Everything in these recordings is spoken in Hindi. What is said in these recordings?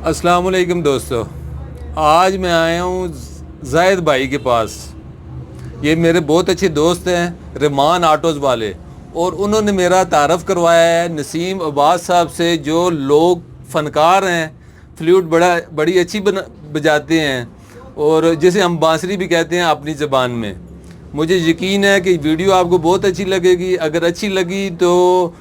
अस्सलाम वालेकुम दोस्तों, आज मैं आया हूँ जायद भाई के पास। ये मेरे बहुत अच्छे दोस्त हैं, रहमान ऑटोज़ वाले, और उन्होंने मेरा तारफ़ करवाया है नसीम अब्बास साहब से, जो लोग फ़नकार हैं, फ्लूट बड़ी अच्छी बजाते हैं, और जिसे हम बांसुरी भी कहते हैं अपनी ज़बान में। मुझे यकीन है कि वीडियो आपको बहुत अच्छी लगेगी। अगर अच्छी लगी तो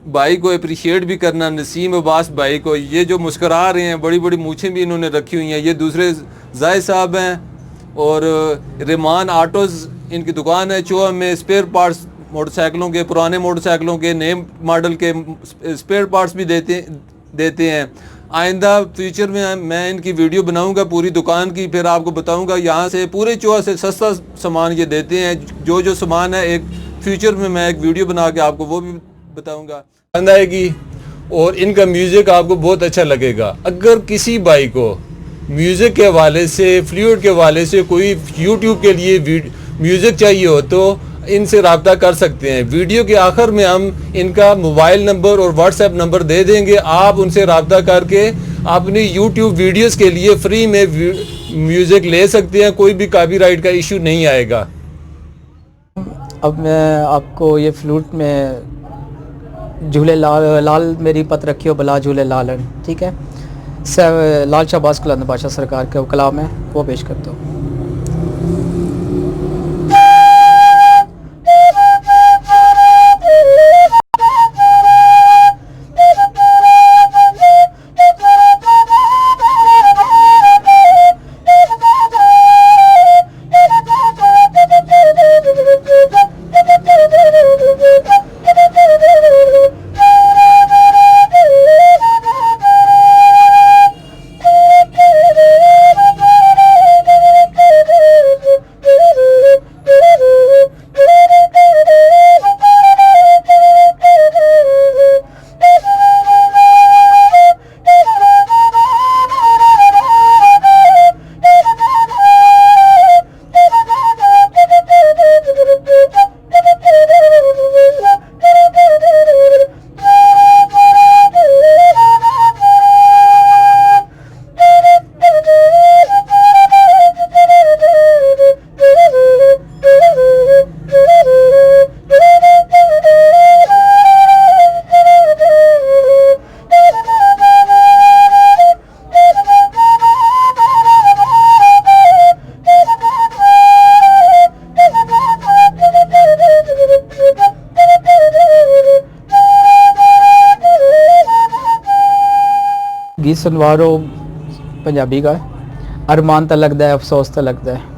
भाई को अप्रिशिएट भी करना, नसीम अब्बास भाई को। ये जो मुस्करा रहे हैं, बड़ी बड़ी मूछें भी इन्होंने रखी हुई हैं, ये दूसरे जायद साहब हैं। और रहमान ऑटोज़ इनकी दुकान है चोहा में। स्पेयर पार्ट्स मोटरसाइकिलों के, पुराने मोटरसाइकिलों के, नए मॉडल के स्पेयर पार्ट्स भी देते हैं। आइंदा फ्यूचर में मैं इनकी वीडियो बनाऊंगा पूरी दुकान की, फिर आपको बताऊंगा। यहाँ से पूरे चोहा से सस्ता सामान ये देते हैं। जो सामान है, एक फ्यूचर में मैं एक वीडियो बना के आपको वो भी बताऊंगा, पसंद आएगी। और इनका म्यूज़िक आपको बहुत अच्छा लगेगा। अगर किसी भाई को म्यूज़िक के हवाले से, फ्लूट के हवाले से कोई यूट्यूब के लिए म्यूज़िक चाहिए हो तो इनसे रब्ता कर सकते हैं। वीडियो के आखिर में हम इनका मोबाइल नंबर और व्हाट्सएप नंबर दे देंगे। आप उनसे रब्ता करके अपनी यूट्यूब वीडियोस के लिए फ्री में म्यूज़िक ले सकते हैं। कोई भी कॉपीराइट का इशू नहीं आएगा। अब मैं आपको ये फ्लूट में झूले लाल मेरी पत रखी हो भला झूले लालन, ठीक है, लाल शाहबाज कलंदर बादशाह सरकार के कलाम है, वो पेश करता हूँ। गीत सुनवारो पंजाबी का अरमान तो लगता है, अफसोस तो लगता है।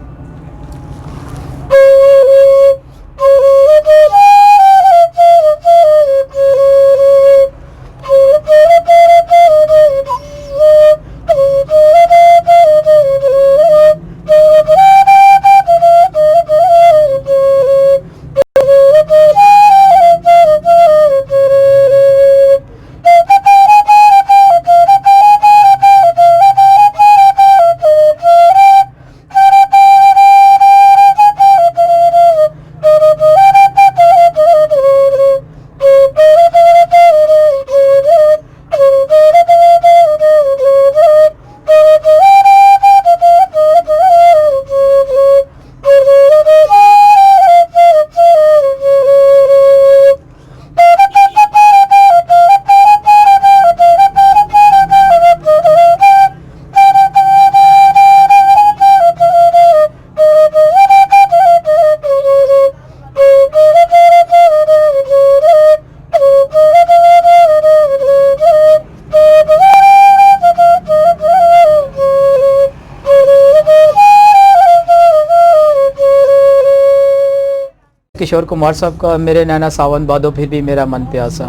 किशोर कुमार साहब का मेरे नैना सावन बादो फिर भी मेरा मन प्यासा।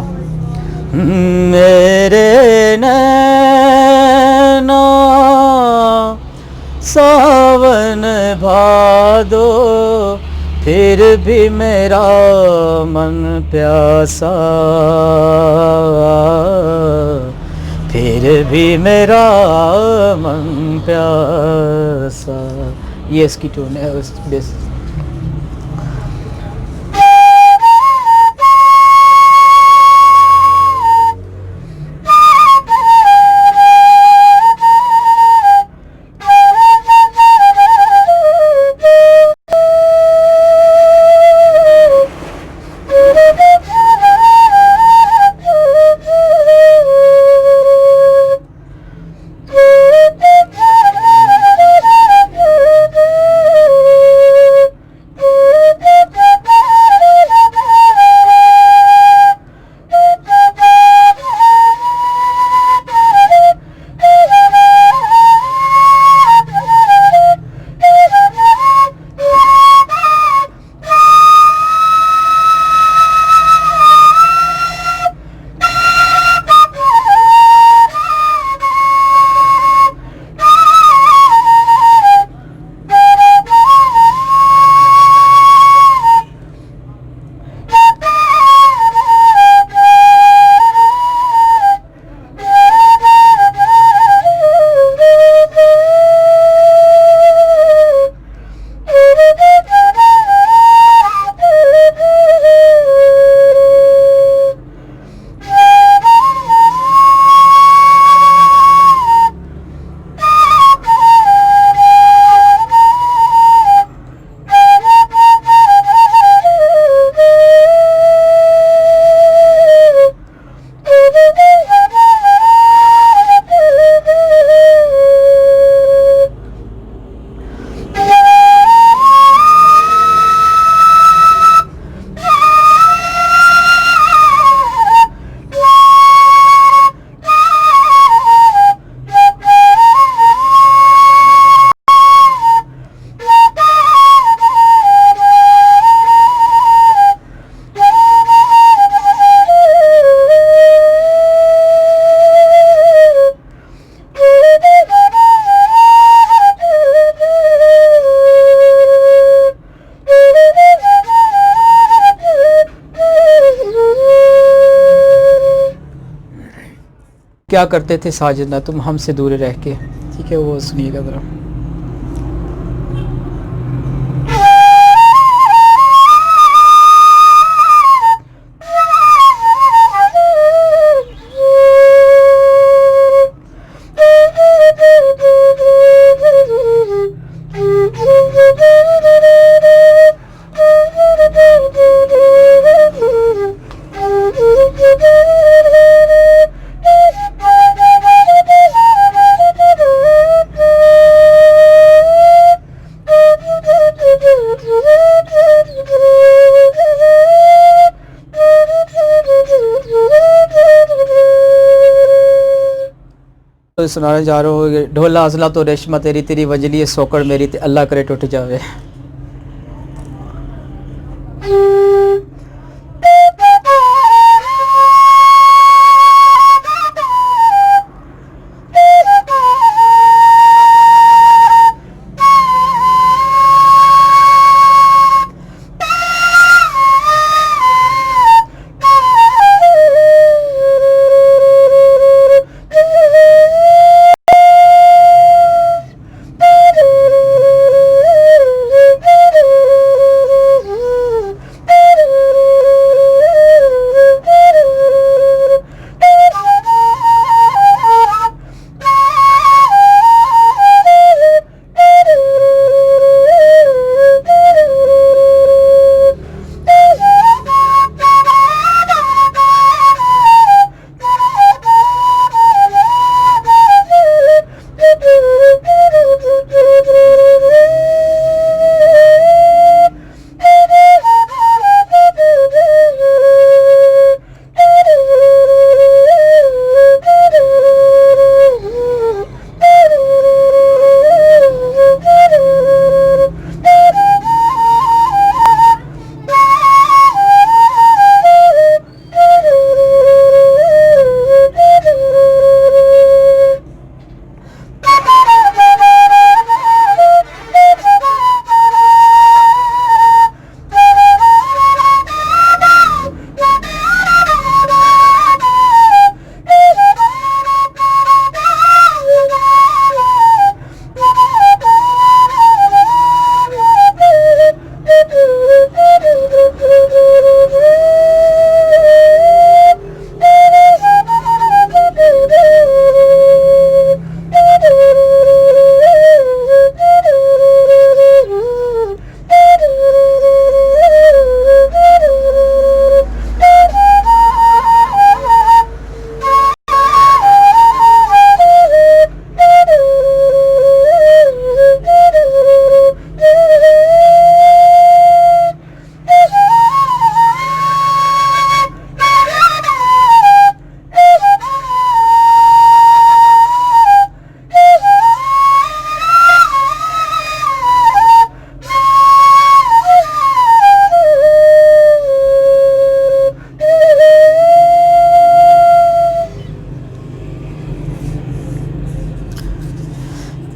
मेरे नैना सावन भादो फिर भी मेरा मन प्यासा, फिर भी मेरा मन प्यासा। ये इसकी ट्यून है बेस। क्या करते थे साजिदा तुम हमसे दूर रह के, ठीक है, वो सुनिएगा ज़रा। तो सुनाने जा रहा हूँ, ढोला असला तो रेशमा तेरी तेरी वंजली सोकड़ मेरी ते अल्लाह करे टूट जावे।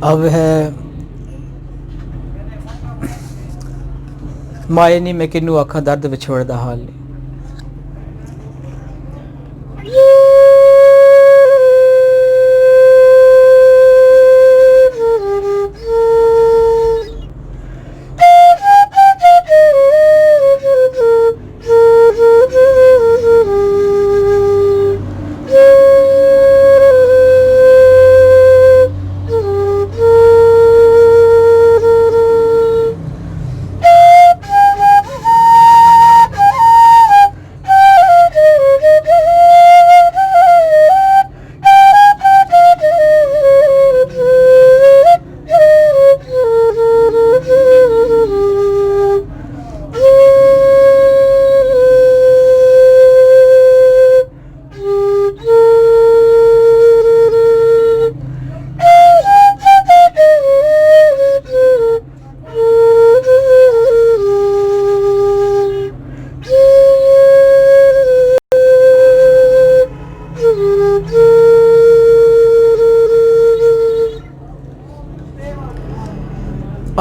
अब है माए नी मैं किनू आखा दर्द विछोड़ दा हाल नी।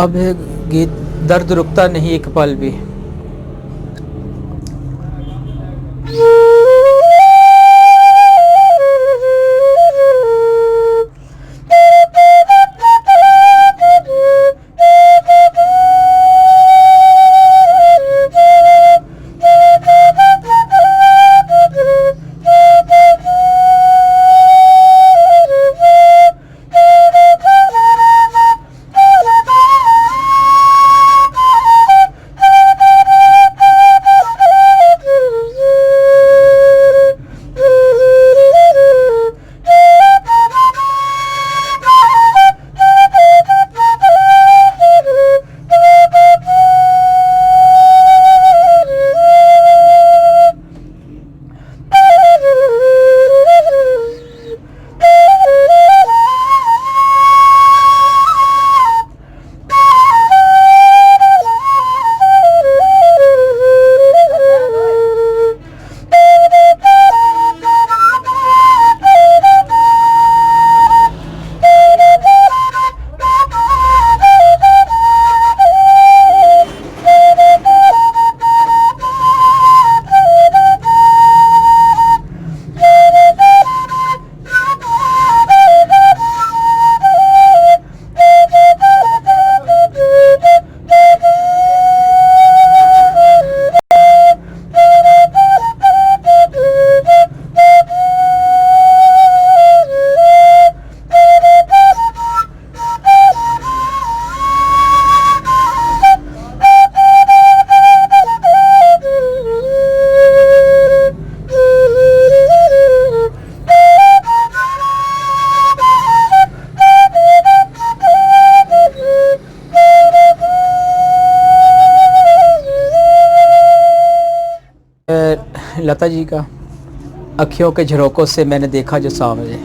अब है गीत दर्द रुकता नहीं एक पल भी। लता जी का, अखियों के झरोकों से मैंने देखा जो सामने।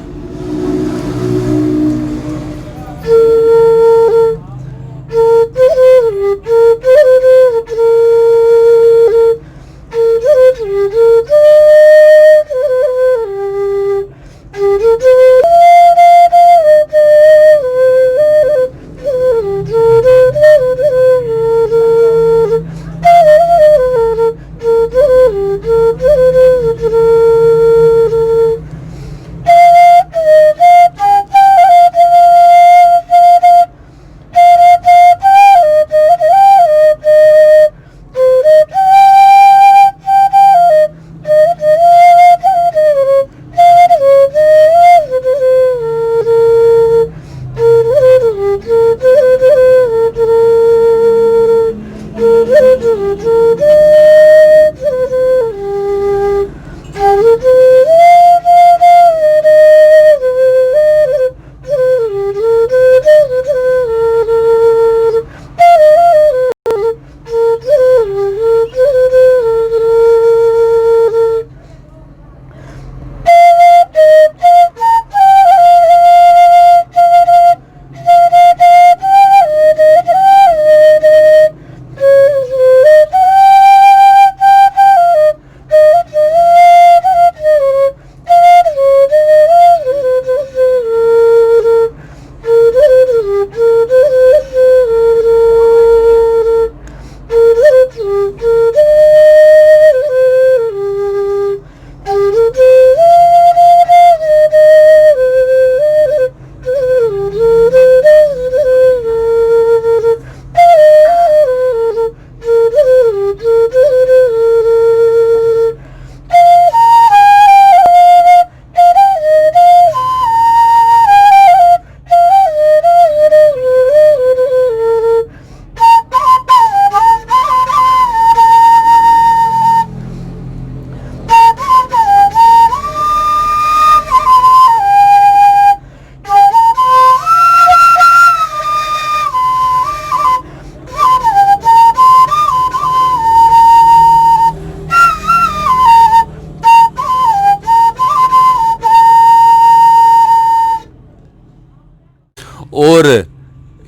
और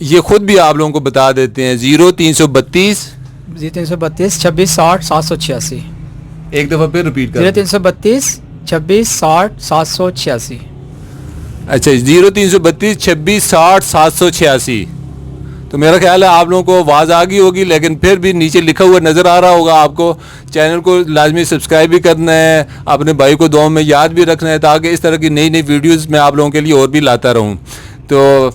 ये खुद भी आप लोगों को बता देते हैं 0332 0332 26 60 786। एक दफ़ा फिर रिपीट कर। 0332 26 60 786। अच्छा 0332 26 60 786। तो मेरा ख्याल है आप लोगों को आवाज़ आ गई होगी, लेकिन फिर भी नीचे लिखा हुआ नज़र आ रहा होगा आपको। चैनल को लाजमी सब्सक्राइब भी करना है, अपने भाई को दुआ में याद भी रखना है, ताकि इस तरह की नई नई वीडियोस मैं आप लोगों के लिए और भी लाता रहूं। तो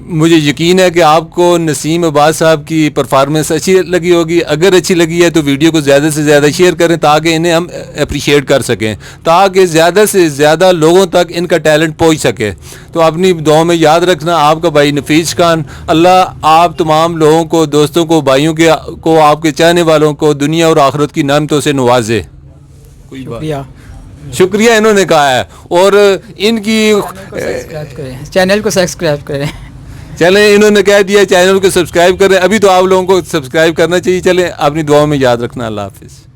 मुझे यकीन है कि आपको नसीम अब्बास साहब की परफॉर्मेंस अच्छी लगी होगी। अगर अच्छी लगी है तो वीडियो को ज़्यादा से ज़्यादा शेयर करें, ताकि इन्हें हम अप्रिशिएट कर सकें, ताकि ज़्यादा से ज़्यादा लोगों तक इनका टैलेंट पहुंच सके। तो अपनी दुआओं में याद रखना। आपका भाई नफीस खान। अल्लाह आप तमाम लोगों को, दोस्तों को, भाइयों को, आपके चाहने वालों को दुनिया और आखिरत की नेमतों से नवाजे। कोई बात, शुक्रिया इन्होंने कहा है। और इनकी चैनल को सब्सक्राइब करें। चलें, इन्होंने कह दिया चैनल को सब्सक्राइब करें। अभी तो आप लोगों को सब्सक्राइब करना चाहिए। चलें, अपनी दुआओं में याद रखना। अल्लाह हाफिज़।